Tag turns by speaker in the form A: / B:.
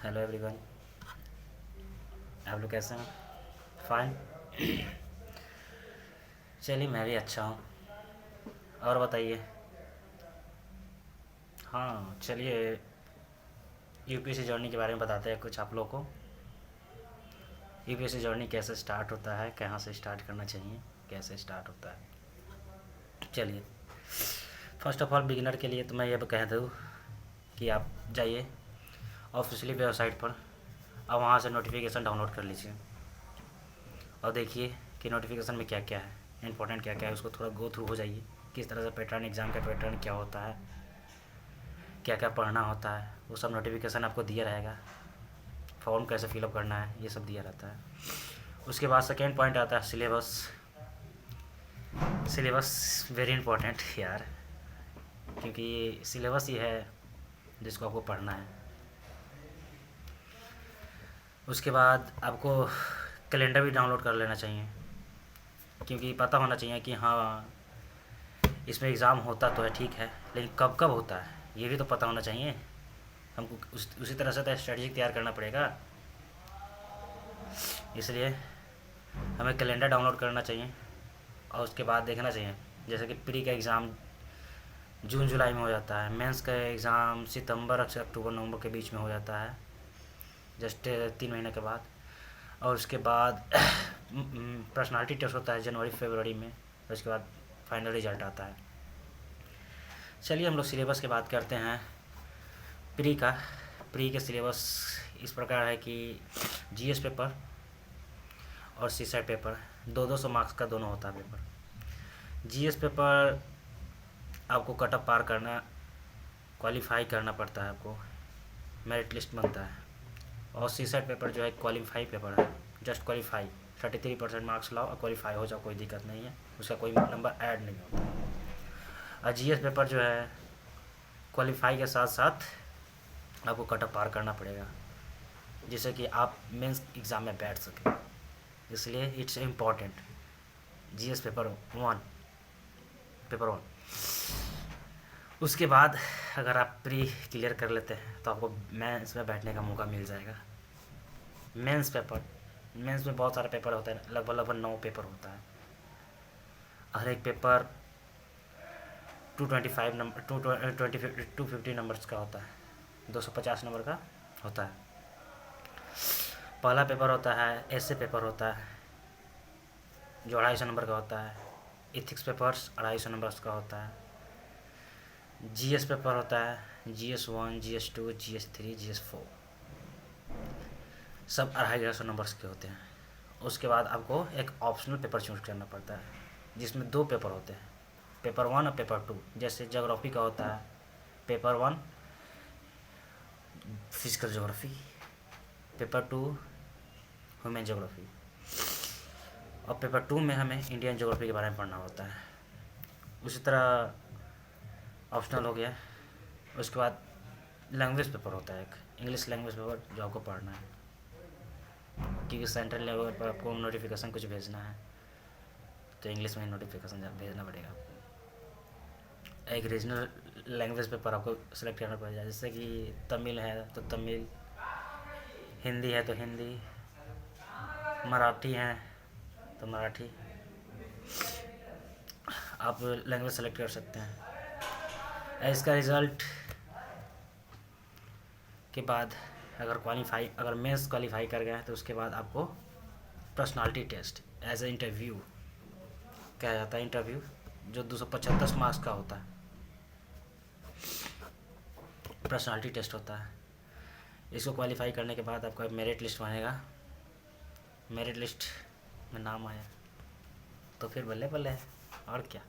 A: Hello everyone. आप लोग कैसे हैं? फाइन। चलिए, मैं भी अच्छा हूँ। और बताइए। हाँ, चलिए यूपीएससी जर्नी के बारे में बताते हैं कुछ आप लोग को। यूपीएससी जर्नी कैसे स्टार्ट होता है, कहाँ से स्टार्ट करना चाहिए, कैसे स्टार्ट होता है। चलिए, फर्स्ट ऑफ ऑल बिगिनर के लिए तो मैं ये कह दूँ कि आप जाइए ऑफिशियली वेबसाइट पर और वहाँ से नोटिफिकेशन डाउनलोड कर लीजिए और देखिए कि नोटिफिकेशन में क्या क्या है, इंपॉर्टेंट क्या क्या है, उसको थोड़ा गो थ्रू हो जाइए। किस तरह से पैटर्न, एग्ज़ाम का पैटर्न क्या होता है, क्या क्या पढ़ना होता है, वो सब नोटिफिकेशन आपको दिया रहेगा। फॉर्म कैसे फिलअप करना है, ये सब दिया रहता है। उसके बाद सेकेंड पॉइंट आता है सिलेबस। सिलेबस वेरी इंपॉर्टेंट यार, क्योंकि सिलेबस ही है जिसको आपको पढ़ना है। उसके बाद आपको कैलेंडर भी डाउनलोड कर लेना चाहिए, क्योंकि पता होना चाहिए कि हाँ इसमें एग्ज़ाम होता तो है, ठीक है, लेकिन कब कब होता है ये भी तो पता होना चाहिए हमको। उसी तरह से तो स्ट्रेटजी तैयार करना पड़ेगा। इसलिए हमें कैलेंडर डाउनलोड करना चाहिए और उसके बाद देखना चाहिए। जैसे कि प्री का एग्ज़ाम जून जुलाई में हो जाता है, मेंस का एग्ज़ाम सितंबर से अक्टूबर नवंबर के बीच में हो जाता है, जस्ट 3 महीने के बाद। और उसके बाद पर्सनालिटी टेस्ट होता है जनवरी फरवरी में, और उसके बाद फाइनल रिजल्ट आता है। चलिए हम लोग सिलेबस की बात करते हैं प्री का। प्री के सिलेबस इस प्रकार है कि जीएस पेपर और सीसैट पेपर 200 मार्क्स का दोनों होता है पेपर। जीएस पेपर आपको कट ऑफ पार करना, क्वालिफाई करना पड़ता है आपको, मेरिट लिस्ट बनता है। और सीसैट पेपर जो है क्वालिफाई पेपर है, जस्ट क्वालिफाई 33% मार्क्स लाओ और क्वालिफाई हो जाओ, कोई दिक्कत नहीं है, उसका कोई नंबर ऐड नहीं होता। और जीएस पेपर जो है क्वालिफाई के साथ साथ आपको कट ऑफ पार करना पड़ेगा, जिससे कि आप मेंस एग्ज़ाम में बैठ सकें। इसलिए it's important. GS paper one. उसके बाद अगर आप प्री क्लियर कर लेते हैं तो आपको मेंस में बैठने का मौका मिल जाएगा। मेंस में बहुत सारे पेपर होते हैं, लगभग 9 पेपर होता है। हर एक पेपर 225 नंबर 250 नंबर्स का होता है, 250 नंबर का होता है। पहला पेपर होता है ऐसे पेपर होता है जो 250 नंबर का होता है। इथिक्स पेपर्स 250 नंबर्स का होता है। जीएस पेपर होता है GS1, GS2, GS3, GS4, सब 250 नंबर्स के होते हैं। उसके बाद आपको एक ऑप्शनल पेपर चूज करना पड़ता है, जिसमें 2 पेपर होते हैं, पेपर 1 और पेपर 2। जैसे ज्योग्राफी का होता है paper 1 physical geography, paper 2 human geography, और पेपर 2 में हमें इंडियन ज्योग्राफी के बारे में पढ़ना होता है। उसी तरह ऑप्शनल हो गया। उसके बाद लैंग्वेज पेपर होता है, एक इंग्लिश लैंग्वेज पेपर जो आपको पढ़ना है, क्योंकि सेंट्रल लेवल पर आपको नोटिफिकेशन कुछ भेजना है तो इंग्लिश में नोटिफिकेशन भेजना पड़ेगा आपको। एक रीजनल लैंग्वेज पेपर आपको सेलेक्ट करना पड़ेगा, जैसे कि तमिल है तो तमिल, हिंदी है तो हिंदी, मराठी है तो मराठी, आप लैंग्वेज सेलेक्ट कर सकते हैं। इसका रिज़ल्ट के बाद अगर मेंस क्वालिफाई कर गए हैं तो उसके बाद आपको personality test as a interview कहा जाता है। इंटरव्यू जो 275 मार्क्स का होता है, पर्सनालिटी टेस्ट होता है। इसको क्वालिफाई करने के बाद आपका मेरिट लिस्ट बनेगा। मेरिट लिस्ट में नाम आया तो फिर बल्ले बल्ले है, और क्या।